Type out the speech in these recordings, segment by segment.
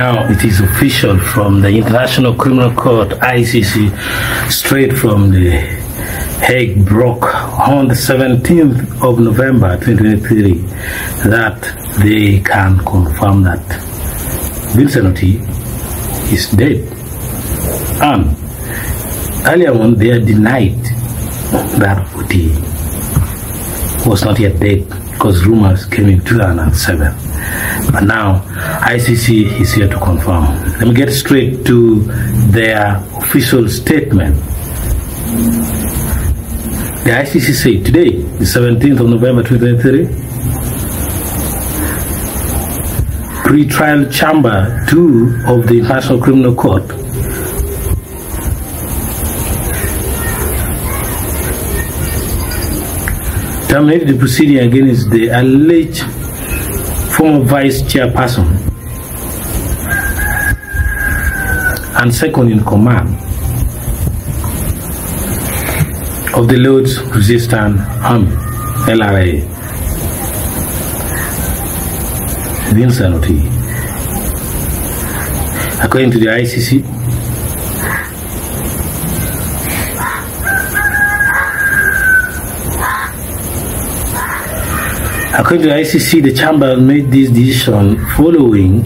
Now it is official from the International Criminal Court, ICC, straight from the Hague, broke on the 17th of November 2023 that they can confirm that Vincent Otti is dead. And earlier on, they had denied that Otti was not yet dead because rumors came in 2007. But now, ICC is here to confirm. Let me get straight to their official statement. The ICC said today, the 17th of November 2023, pre-trial chamber 2 of the International Criminal Court terminated the proceeding against the alleged former vice chairperson and second in command of the Lord's Resistance Army, LRA, Vincent Otti. According to the ICC, the chamber made this decision following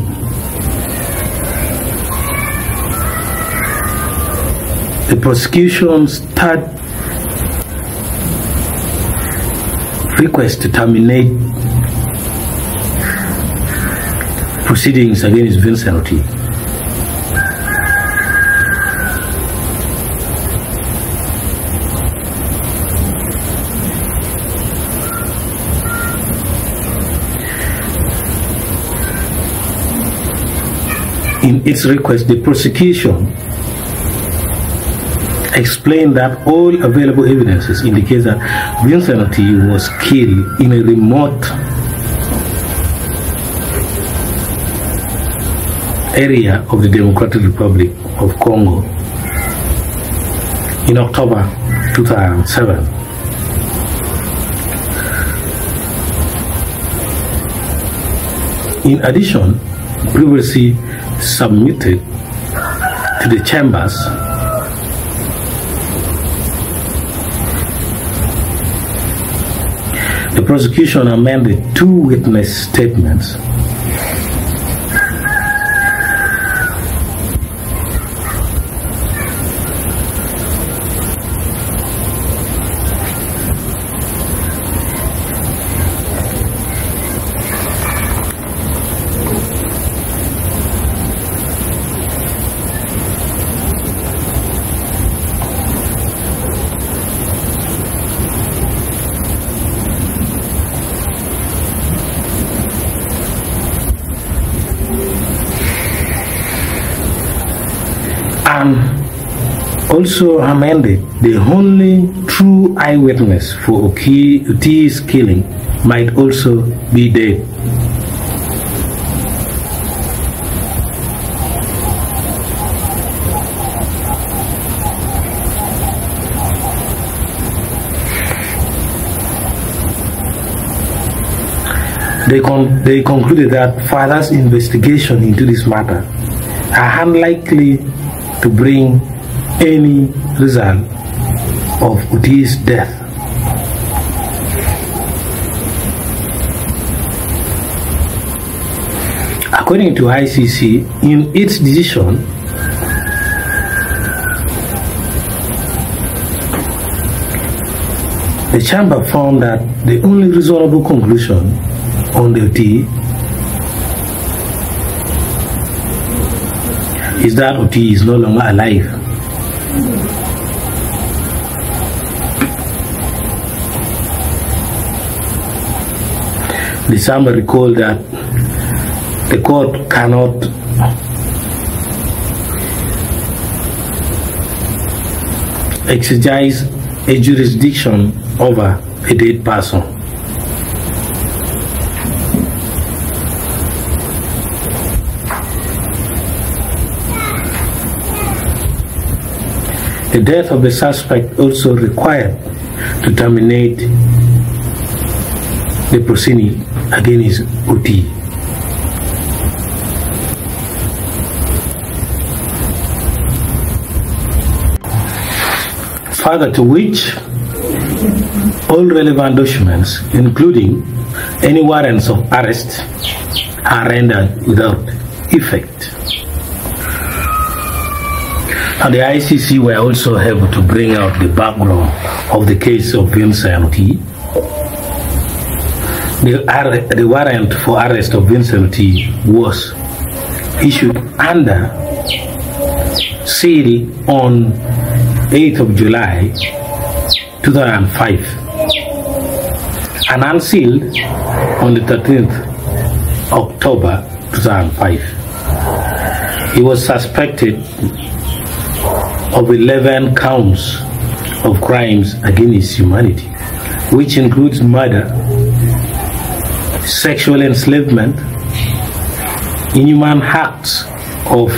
the prosecution's third request to terminate proceedings against Vincent Otti. In its request, the prosecution explained that all available evidences indicate that Vincent Otti was killed in a remote area of the Democratic Republic of Congo in October 2007. In addition, previously submitted to the chambers the prosecution amended 2 witness statements and also amended the only true eyewitness for Otti's killing might also be dead. They concluded that further investigation into this matter are unlikely to bring any result of Otti's death. According to ICC, in its decision, the chamber found that the only reasonable conclusion on the Otti is that Otti is no longer alive. The chamber recalled that the court cannot exercise a jurisdiction over a dead person. The death of the suspect also required to terminate the proceeding against Otti. further to which all relevant documents, including any warrants of arrest, are rendered without effect. And the ICC were also able to bring out the background of the case of Vincent Otti. The warrant for arrest of Vincent Otti was issued under seal on 8th of July 2005 and unsealed on the 13th October 2005. He was suspected of 11 counts of crimes against humanity, which includes murder, sexual enslavement, inhuman acts of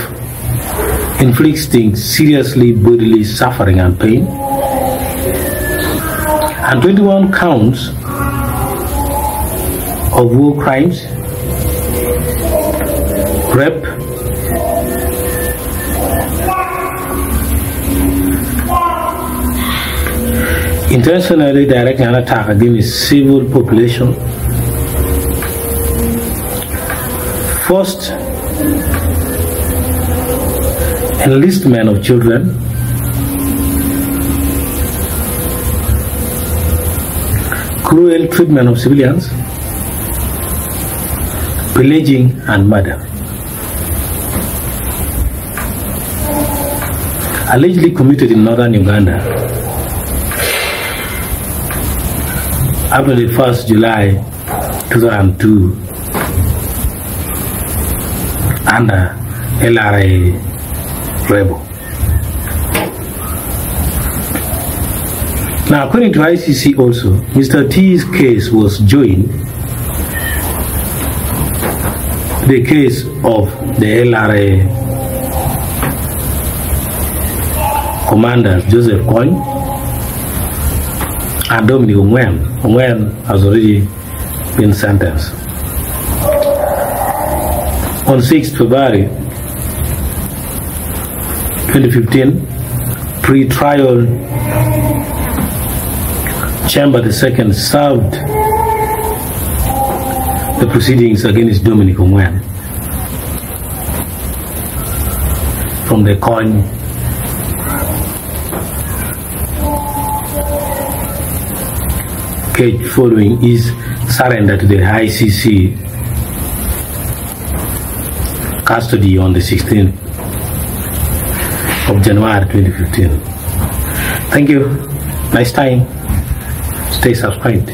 inflicting seriously bodily suffering and pain, and 21 counts of war crimes, rape, intentionally directing an attack against civil population, forced enlistment of children, cruel treatment of civilians, pillaging and murder. Allegedly committed in northern Uganda after the 1st July 2002 under LRA rebel. Now, according to ICC also, Mr. T's case was joined the case of the LRA commanders Joseph Coyne and Dominic Ongwen. Ongwen has already been sentenced. On 6th February 2015, pre-trial Chamber II served the proceedings against Dominic Ongwen from the Coyne case following his surrender to the ICC custody on the 16th of January 2015. Thank you. Nice time. Stay subscribed.